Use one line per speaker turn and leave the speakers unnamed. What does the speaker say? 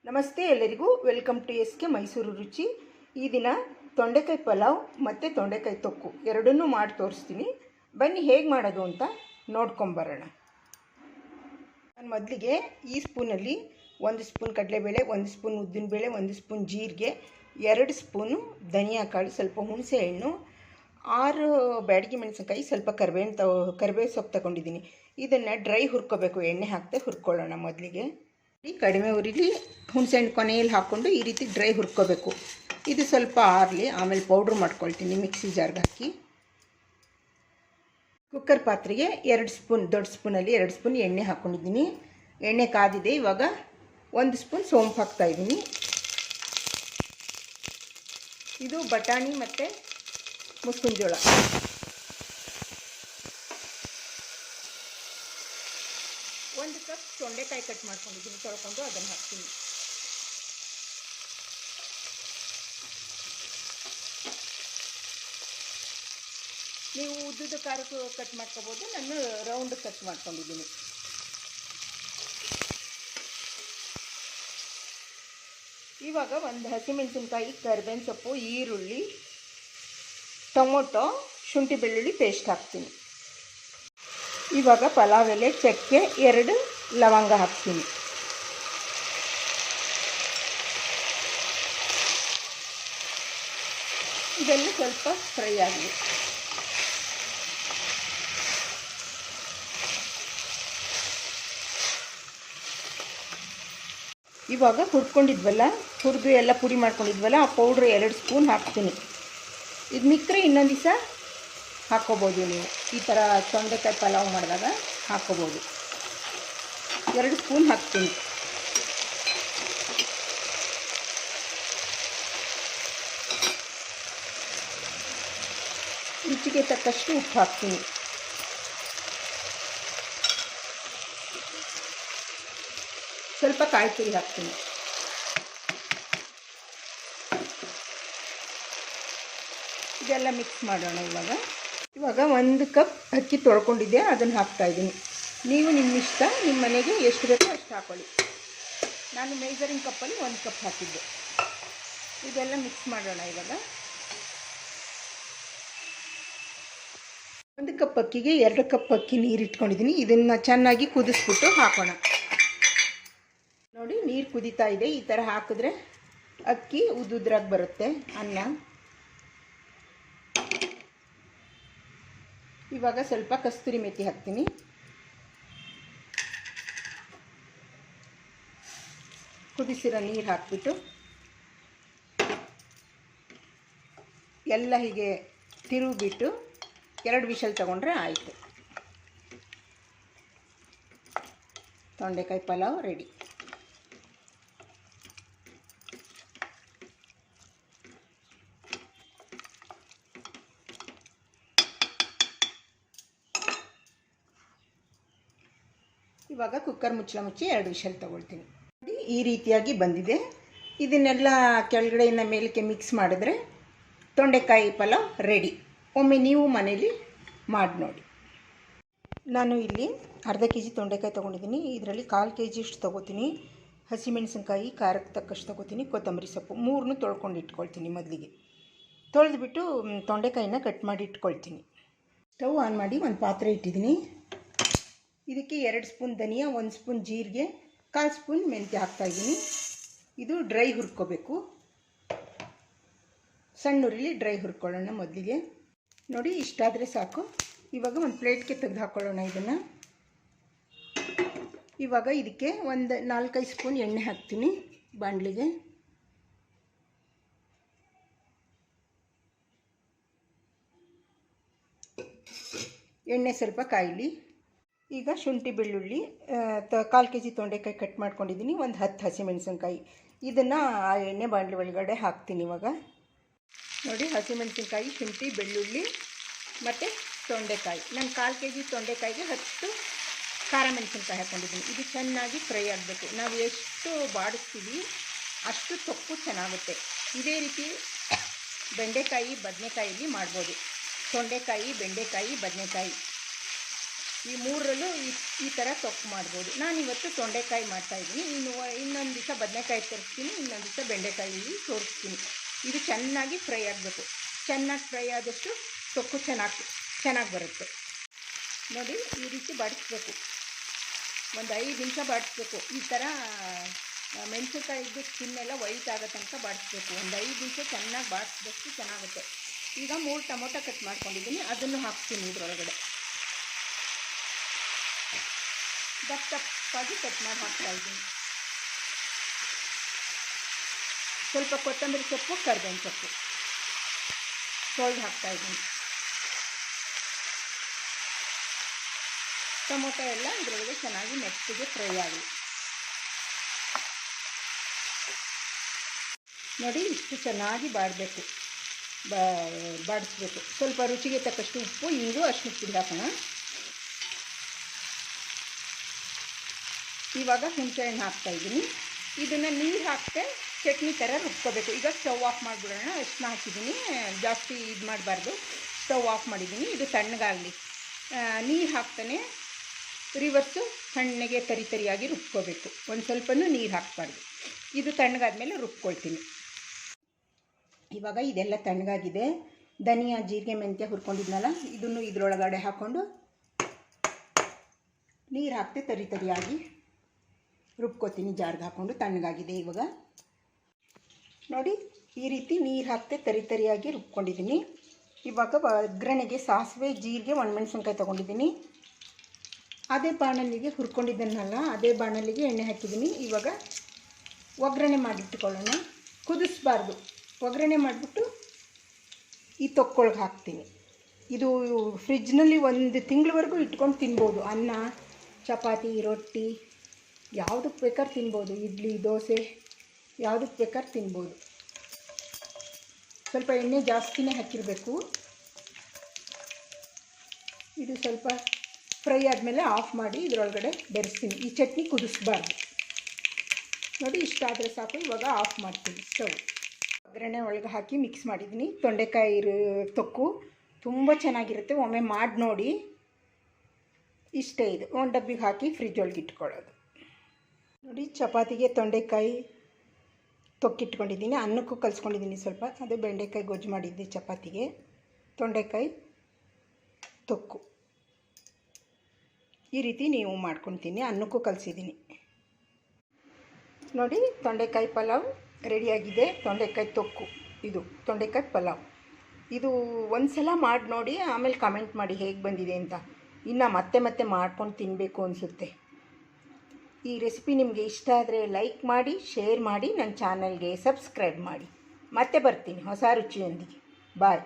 ನಮಸ್ತೆ ಎಲ್ಲರಿಗೂ welcome to SK Mysuru ರುಚಿ. ಈ ದಿನ ತೊಂಡೆಕಾಯಿ ಪಲಾವ್ ಮತ್ತು ತೊಂಡೆಕಾಯಿ ತೊಕ್ಕು ಎರಡನ್ನೂ ಮಾಡಿ ತೋರಿಸ್ತೀನಿ. ಬನ್ನಿ ಹೇಗೆ ಮಾಡೋದು ಅಂತ ನೋಡ್ಕೊಂಬರೋಣ. ನಾನು ಮೊದಲಿಗೆ ಈ ಸ್ಪೂನಲ್ಲಿ 1 ಸ್ಪೂನ್ ಕಡಲೆಬೇಳೆ, 1 ಸ್ಪೂನ್ ಉದ್ದಿನಬೇಳೆ, 1 ಸ್ಪೂನ್ ಜೀರಿಗೆ, 2 ಸ್ಪೂನು ಧನಿಯಾ ಕಾಳು, ಸ್ವಲ್ಪ ಹುಣಸೆ ಹಣ್ಣು, 6 ಬ್ಯಾಡಗಿ ಮೆಣಸಿನ್ಕಾಯಿ, ಸ್ವಲ್ಪ ಕರಿಬೇವು ಸೊಪ್ಪು ತಗೊಂಡಿದ್ದೀನಿ. ಇದನ್ನು ಡ್ರೈ ಹುರ್ಕೋಬೇಕು, ಎಣ್ಣೆ ಹಾಕದೆ ಹುರ್ಕೊಳ್ಳೋಣ. ಮೊದಲಿಗೆ ಕಡಿಮೆ ಉರಿಲಿ ಹುಣಸೆಹಣ್ಣು ಕೊನೆಯಲ್ಲಿ ಹಾಕ್ಕೊಂಡು ಈ ರೀತಿ ಡ್ರೈ ಹುರ್ಕೋಬೇಕು. ಇದು ಸ್ವಲ್ಪ ಆರಲಿ, ಆಮೇಲೆ ಪೌಡ್ರ್ ಮಾಡ್ಕೊಳ್ತೀನಿ ಮಿಕ್ಸಿ ಜಾರ್ಗೆ ಹಾಕಿ. ಕುಕ್ಕರ್ ಪಾತ್ರೆಗೆ 2 ಸ್ಪೂನ್, ದೊಡ್ಡ ಸ್ಪೂನಲ್ಲಿ 2 ಸ್ಪೂನ್ ಎಣ್ಣೆ ಹಾಕ್ಕೊಂಡಿದ್ದೀನಿ. ಎಣ್ಣೆ ಕಾದಿದೆ. ಇವಾಗ 1 ಸ್ಪೂನ್ ಸೋಂಪು ಹಾಕ್ತಾಯಿದ್ದೀನಿ. ಇದು ಬಟಾಣಿ ಮತ್ತು ಮುಸ್ಕಿನ ಜೋಳ. ಒಂದು ಕಪ್ ತೊಂಡೆಕಾಯಿ ಕಟ್ ಮಾಡ್ಕೊಂಡಿದ್ದೀನಿ, ತೊಳ್ಕೊಂಡು ಅದನ್ನು ಹಾಕ್ತೀನಿ. ನೀವು ಉದ್ದುದ ಖಾರಕ್ಕೆ ಕಟ್ ಮಾಡ್ಕೋಬೋದು, ನಾನು ರೌಂಡ್ ಕಟ್ ಮಾಡ್ಕೊಂಡಿದ್ದೀನಿ. ಇವಾಗ ಒಂದು ಹಸಿಮೆಣಸಿನ್ಕಾಯಿ, ಕರಿಬೇವಿನ ಸೊಪ್ಪು, ಈರುಳ್ಳಿ, ಟೊಮೊಟೊ, ಶುಂಠಿ ಬೆಳ್ಳುಳ್ಳಿ ಪೇಸ್ಟ್ ಹಾಕ್ತೀನಿ. ಇವಾಗ ಪಲಾವ್ ಎಲೆ, ಚಕ್ಕೆ, 2 ಲವಂಗ ಹಾಕ್ತೀನಿ. ಇದೆಲ್ಲ ಸ್ವಲ್ಪ ಫ್ರೈ ಆಗಲಿ. ಇವಾಗ ಹುರ್ಕೊಂಡಿದ್ವಲ್ಲ, ಹುರಿದು ಎಲ್ಲ ಪುಡಿ ಮಾಡ್ಕೊಂಡಿದ್ವಲ್ಲ, ಆ ಪೌಡ್ರ್ 2 ಸ್ಪೂನ್ ಹಾಕ್ತೀನಿ. ಇದು ಮಿಕ್ಕರೆ ಇನ್ನೊಂದು ದಿವಸ ಹಾಕ್ಕೋಬೋದು. ನೀವು ಈ ಥರ ತೊಂಡೆಕಾಯಿ ಪಲಾವ್ ಮಾಡಿದಾಗ ಹಾಕ್ಕೋಬೋದು. 2 ಸ್ಪೂನ್ ಹಾಕ್ತೀನಿ. ರುಚಿಗೆ ತಕ್ಕಷ್ಟು ಉಪ್ಪು ಹಾಕ್ತೀನಿ. ಸ್ವಲ್ಪ ಕಾಯಿ ತುರಿ ಹಾಕ್ತೀನಿ. ಇದೆಲ್ಲ ಮಿಕ್ಸ್ ಮಾಡೋಣ. ಇವಾಗ 1 ಕಪ್ ಅಕ್ಕಿ ತೊಳ್ಕೊಂಡಿದ್ದೆ, ಅದನ್ನು ಹಾಕ್ತಾಯಿದ್ದೀನಿ. ನೀವು ನಿಮ್ಮ ಇಷ್ಟ, ನಿಮ್ಮ ಮನೆಗೆ ಎಷ್ಟು ಬೇಕೋ ಅಷ್ಟು ಹಾಕ್ಕೊಳ್ಳಿ. ನಾನು ಮೆಜರಿಂಗ್ ಕಪ್ಪಲ್ಲಿ 1 ಕಪ್ ಹಾಕಿದ್ದೆ. ಇದೆಲ್ಲ ಮಿಕ್ಸ್ ಮಾಡೋಣ. ಇವಾಗ 1 ಕಪ್ ಅಕ್ಕಿಗೆ 2 ಕಪ್ ಅಕ್ಕಿ ನೀರು ಇಟ್ಕೊಂಡಿದ್ದೀನಿ. ಇದನ್ನು ಚೆನ್ನಾಗಿ ಕುದಿಸ್ಬಿಟ್ಟು ಹಾಕೋಣ. ನೋಡಿ, ನೀರು ಕುದೀತಾ ಇದೆ. ಈ ಥರ ಹಾಕಿದ್ರೆ ಅಕ್ಕಿ ಉದ್ದುದ್ರಾಗಿ ಬರುತ್ತೆ ಅನ್ನ. ಇವಾಗ ಸ್ವಲ್ಪ ಕಸ್ತೂರಿ ಮೆಥಿ ಹಾಕ್ತೀನಿ. ಕುದಿಸಿರೋ ನೀರು ಹಾಕ್ಬಿಟ್ಟು ಎಲ್ಲ ಹೀಗೆ ತಿರುಗಿಬಿಟ್ಟು 2 ವಿಷಲ್ ತಗೊಂಡ್ರೆ ಆಯಿತು. ತೊಂಡೆಕಾಯಿ ಪಲಾವ್ ರೆಡಿ. ಇವಾಗ ಕುಕ್ಕರ್ ಮುಚ್ಚಳ ಮುಚ್ಚಿ 2 ವಿಷಲ್ ತೊಗೊಳ್ತೀನಿ. ನೋಡಿ, ಈ ರೀತಿಯಾಗಿ ಬಂದಿದೆ. ಇದನ್ನೆಲ್ಲ ಕೆಳಗಡೆಯಿಂದ ಮೇಲಕ್ಕೆ ಮಿಕ್ಸ್ ಮಾಡಿದ್ರೆ ತೊಂಡೆಕಾಯಿ ಪಲಾವ್ ರೆಡಿ. ಒಮ್ಮೆ ನೀವು ಮನೇಲಿ ಮಾಡಿ ನೋಡಿ. ನಾನು ಇಲ್ಲಿ ಅರ್ಧ kg ತೊಂಡೆಕಾಯಿ ತೊಗೊಂಡಿದ್ದೀನಿ. ಇದರಲ್ಲಿ 1/4 kg ಇಷ್ಟು ತೊಗೋತೀನಿ. ಹಸಿಮೆಣಸಿನ್ಕಾಯಿ, ಖಾರಕ್ಕೆ ತಕ್ಕಷ್ಟು ತೊಗೋತೀನಿ. ಕೊತ್ತಂಬರಿ ಸೊಪ್ಪು 3 ತೊಳ್ಕೊಂಡು ಇಟ್ಕೊಳ್ತೀನಿ. ಮೊದಲಿಗೆ ತೊಳೆದ್ಬಿಟ್ಟು ತೊಂಡೆಕಾಯಿನ ಕಟ್ ಮಾಡಿ ಇಟ್ಕೊಳ್ತೀನಿ. ಸ್ಟವ್ ಆನ್ ಮಾಡಿ ಒಂದು ಪಾತ್ರೆ ಇಟ್ಟಿದ್ದೀನಿ. ಇದಕ್ಕೆ 2 ಸ್ಪೂನ್ ಧನಿಯಾ, 1 ಸ್ಪೂನ್ ಜೀರಿಗೆ, 1/4 ಸ್ಪೂನ್ ಮೆಂತ್ಯ ಹಾಕ್ತಾಯಿದ್ದೀನಿ. ಇದು ಡ್ರೈ ಹುರ್ಕೋಬೇಕು. ಸಣ್ಣ ಉರಿಲಿ ಡ್ರೈ ಹುರ್ಕೊಳ್ಳೋಣ. ಮೊದಲಿಗೆ ನೋಡಿ, ಇಷ್ಟಾದರೆ ಸಾಕು. ಇವಾಗ ಒಂದು ಪ್ಲೇಟ್ಗೆ ತೆಗೆದು ಹಾಕ್ಕೊಳ್ಳೋಣ ಇದನ್ನು. ಇವಾಗ ಇದಕ್ಕೆ ಒಂದು 4-5 ಸ್ಪೂನ್ ಎಣ್ಣೆ ಹಾಕ್ತೀನಿ ಬಾಣಲಿಗೆ. ಎಣ್ಣೆ ಸ್ವಲ್ಪ ಕಾಯಲಿ. ಈಗ ಶುಂಠಿ ಬೆಳ್ಳುಳ್ಳಿ, 1/4 kg ತೊಂಡೆಕಾಯಿ ಕಟ್ ಮಾಡ್ಕೊಂಡಿದ್ದೀನಿ, ಒಂದು 10 ಹಸಿಮೆಣಸಿನ್ಕಾಯಿ, ಇದನ್ನು ಆ ಎಣ್ಣೆ ಬಾಣಲಿ ಒಳಗಡೆ ಹಾಕ್ತೀನಿ. ಇವಾಗ ನೋಡಿ, ಹಸಿಮೆಣಸಿನ್ಕಾಯಿ, ಶುಂಠಿ ಬೆಳ್ಳುಳ್ಳಿ ಮತ್ತು ತೊಂಡೆಕಾಯಿ. ನಾನು 1/4 kg ತೊಂಡೆಕಾಯಿಗೆ 10 ಖಾರ ಮೆಣಸಿನ್ಕಾಯಿ ಹಾಕ್ಕೊಂಡಿದ್ದೀನಿ. ಇದು ಚೆನ್ನಾಗಿ ಫ್ರೈ ಆಗಬೇಕು. ನಾವು ಎಷ್ಟು ಬಾಡಿಸ್ತೀವಿ ಅಷ್ಟು ತೊಕ್ಕು ಚೆನ್ನಾಗುತ್ತೆ. ಇದೇ ರೀತಿ ಬೆಂಡೆಕಾಯಿ, ಬದನೆಕಾಯಲ್ಲಿ ಮಾಡ್ಬೋದು. ತೊಂಡೆಕಾಯಿ, ಬೆಂಡೆಕಾಯಿ, ಬದನೆಕಾಯಿ ಈ ಮೂರರಲ್ಲೂ ಈ ಥರ ತೊಕ್ಕು ಮಾಡ್ಬೋದು. ನಾನಿವತ್ತು ತೊಂಡೆಕಾಯಿ ಮಾಡ್ತಾಯಿದ್ದೀನಿ. ಇನ್ನೊಂದು ದಿವಸ ಬದನೆಕಾಯಿ ತೋರಿಸ್ತೀನಿ, ಇನ್ನೊಂದು ದಿವಸ ಬೆಂಡೆಕಾಯಿ ತೋರಿಸ್ತೀನಿ. ಇದು ಚೆನ್ನಾಗಿ ಫ್ರೈ ಆಗಬೇಕು. ಚೆನ್ನಾಗಿ ಫ್ರೈ ಆದಷ್ಟು ತೊಕ್ಕು ಚೆನ್ನಾಗಿ ಬರುತ್ತೆ. ನೋಡಿ, ಈ ರೀತಿ ಬಾಡಿಸ್ಬೇಕು. ಒಂದು 5 ನಿಮಿಷ ಬಾಡಿಸ್ಬೇಕು. ಈ ಥರ ಮೆಣಸಿನ್ಕಾಯಿದ್ದು ಸ್ಕಿನ್ನೆಲ್ಲ ವೈಟ್ ಆಗೋ ತನಕ ಬಾಡಿಸ್ಬೇಕು. ಒಂದು 5 ನಿಮಿಷ ಚೆನ್ನಾಗಿ ಬಾಡಿಸಿದಷ್ಟು ಚೆನ್ನಾಗುತ್ತೆ. ಈಗ 3 ಟೊಮೊಟೊ ಕಟ್ ಮಾಡ್ಕೊಂಡಿದ್ದೀನಿ, ಅದನ್ನು ಹಾಕ್ತೀನಿ ಇದರೊಳಗಡೆ. ದಪ್ಪವಾಗಿ ಕಟ್ ಮಾಡಿ ಹಾಕ್ತಾಯಿದ್ದೀನಿ. ಸ್ವಲ್ಪ ಕೊತ್ತಂಬರಿ ಸೊಪ್ಪು, ಕರಿಬೇವಿನ ಸೊಪ್ಪು ತೊಳೆದು ಹಾಕ್ತಾಯಿದ್ದೀನಿ. ಟೊಮೊಟೊ ಎಲ್ಲ ಇದರೊಳಗೆ ಚೆನ್ನಾಗಿ ಮೆತ್ತಗೆ ಫ್ರೈ ಆಗಲಿ. ನೋಡಿ, ಇಷ್ಟು ಚೆನ್ನಾಗಿ ಬಾಡಿಸ್ಬೇಕು. ಸ್ವಲ್ಪ ರುಚಿಗೆ ತಕ್ಕಷ್ಟು ಉಪ್ಪು, ಇಂಗು, ಅರಿಶಿಣದ ಪುಡಿ ಹಾಕೋಣ. ಇವಾಗ ಹುಣಸೆಹಣ್ಣು ಹಾಕ್ತಾಯಿದ್ದೀನಿ. ಇದನ್ನು ನೀರು ಹಾಕ್ತೆ ಚಟ್ನಿ ಥರ ರುಬ್ಕೋಬೇಕು. ಈಗ ಸ್ಟವ್ ಆಫ್ ಮಾಡಿಬಿಡೋಣ. ಅರಿಶಿನ ಹಾಕಿದ್ದೀನಿ, ಜಾಸ್ತಿ ಇದು ಮಾಡಬಾರ್ದು. ಸ್ಟವ್ ಆಫ್ ಮಾಡಿದ್ದೀನಿ. ಇದು ತಣ್ಣಗಾಗಲಿ. ನೀರು ಹಾಕ್ತಾನೆ ರಿವರ್ಸು ಸಣ್ಣಗೆ ತರಿಯಾಗಿ ರುಬ್ಕೋಬೇಕು. ಒಂದು ಸ್ವಲ್ಪನೂ ನೀರು ಹಾಕಬಾರ್ದು. ಇದು ತಣ್ಣಗಾದ್ಮೇಲೆ ರುಬ್ಕೊಳ್ತೀನಿ. ಇವಾಗ ಇದೆಲ್ಲ ತಣ್ಣಗಾಗಿದೆ. ಧನಿಯಾ, ಜೀರಿಗೆ, ಮೆಂತ್ಯ ಹುರ್ಕೊಂಡಿದ್ನಲ್ಲ, ಇದನ್ನು ಇದರೊಳಗಡೆ ಹಾಕ್ಕೊಂಡು ನೀರು ಹಾಕ್ತೆ ತರಿಯಾಗಿ ರುಬ್ಕೋತೀನಿ. ಜಾರ್ಗೆ ಹಾಕ್ಕೊಂಡು ತಣ್ಣಗಾಗಿದೆ. ಇವಾಗ ನೋಡಿ, ಈ ರೀತಿ ನೀರು ಹಾಕ್ತೆ ತರಿಯಾಗಿ ರುಬ್ಕೊಂಡಿದ್ದೀನಿ. ಇವಾಗ ಒಗ್ಗರಣೆಗೆ ಸಾಸಿವೆ, ಜೀರಿಗೆ, ಒಣಮೆಣಸಿನ್ಕಾಯಿ ತೊಗೊಂಡಿದ್ದೀನಿ. ಅದೇ ಬಾಣಲಿಗೆ ಹುರ್ಕೊಂಡಿದ್ದನ್ನಲ್ಲ, ಅದೇ ಬಾಣಲಿಗೆ ಎಣ್ಣೆ ಹಾಕಿದ್ದೀನಿ. ಇವಾಗ ಒಗ್ಗರಣೆ ಮಾಡಿಟ್ಕೊಳ್ಳೋಣ. ಕುದಿಸ್ಬಾರ್ದು. ಒಗ್ಗರಣೆ ಮಾಡಿಬಿಟ್ಟು ಈ ತೊಕ್ಕೊಳಗೆ ಹಾಕ್ತೀನಿ. ಇದು ಫ್ರಿಜ್ನಲ್ಲಿ 1 ತಿಂಗಳವರೆಗೂ ಇಟ್ಕೊಂಡು ತಿನ್ಬೋದು. ಅನ್ನ, ಚಪಾತಿ, ರೊಟ್ಟಿ ಯಾವುದಕ್ಕೆ ಬೇಕಾದ್ರೆ ತಿನ್ಬೋದು. ಇಡ್ಲಿ, ದೋಸೆ ಯಾವುದಕ್ಕೆ ಬೇಕಾದ್ರೆ ತಿನ್ಬೋದು. ಸ್ವಲ್ಪ ಎಣ್ಣೆ ಜಾಸ್ತಿನೇ ಹಾಕಿರಬೇಕು. ಇದು ಸ್ವಲ್ಪ ಫ್ರೈ ಆದಮೇಲೆ ಆಫ್ ಮಾಡಿ ಇದರೊಳಗಡೆ ಬೆರೆಸ್ತೀನಿ. ಈ ಚಟ್ನಿ ಕುದಿಸ್ಬಾರ್ದು. ನೋಡಿ, ಇಷ್ಟಾದರೆ ಸಾಕು. ಇವಾಗ ಆಫ್ ಮಾಡ್ತೀನಿ ಸ್ಟವ್. ಒಗ್ಗರಣೆ ಒಳಗೆ ಹಾಕಿ ಮಿಕ್ಸ್ ಮಾಡಿದ್ದೀನಿ. ತೊಂಡೆಕಾಯಿ ತೊಕ್ಕು ತುಂಬ ಚೆನ್ನಾಗಿರುತ್ತೆ. ಒಮ್ಮೆ ಮಾಡಿ ನೋಡಿ. ಇಷ್ಟೇ. ಇದು ಒಂದು ಡಬ್ಬಿಗೆ ಹಾಕಿ ಫ್ರಿಜ್ ಒಳಗೆ ಇಟ್ಕೊಳ್ಳೋದು. ನೋಡಿ, ಚಪಾತಿಗೆ ತೊಂಡೆಕಾಯಿ ತೊಕ್ಕಿಟ್ಕೊಂಡಿದ್ದೀನಿ. ಅನ್ನಕ್ಕೂ ಕಲಿಸ್ಕೊಂಡಿದ್ದೀನಿ ಸ್ವಲ್ಪ. ಅದು ಬೆಂಡೆಕಾಯಿ ಗೊಜ್ಜು ಮಾಡಿದ್ದೆ ಚಪಾತಿಗೆ. ತೊಂಡೆಕಾಯಿ ತೊಕ್ಕು ಈ ರೀತಿ ನೀವು ಮಾಡ್ಕೊತೀನಿ. ಅನ್ನಕ್ಕೂ ಕಲಿಸಿದ್ದೀನಿ. ನೋಡಿ, ತೊಂಡೆಕಾಯಿ ಪಲಾವ್ ರೆಡಿಯಾಗಿದೆ. ತೊಂಡೆಕಾಯಿ ತೊಕ್ಕು, ಇದು ತೊಂಡೆಕಾಯಿ ಪಲಾವ್. ಇದು ಒಂದು ಸಲ ಮಾಡಿ ನೋಡಿ, ಆಮೇಲೆ ಕಮೆಂಟ್ ಮಾಡಿ ಹೇಗೆ ಬಂದಿದೆ ಅಂತ. ಇನ್ನು ಮತ್ತೆ ಮಾಡ್ಕೊಂಡು ತಿನ್ನಬೇಕು ಅನಿಸುತ್ತೆ. ಈ ರೆಸಿಪಿ ನಿಮಗೆ ಇಷ್ಟ ಆದರೆ ಲೈಕ್ ಮಾಡಿ, ಶೇರ್ ಮಾಡಿ, ನನ್ನ ಚಾನಲ್ಗೆ ಸಬ್ಸ್ಕ್ರೈಬ್ ಮಾಡಿ. ಮತ್ತೆ ಬರ್ತೀನಿ ಹೊಸ ರುಚಿಯೊಂದಿಗೆ. ಬಾಯ್.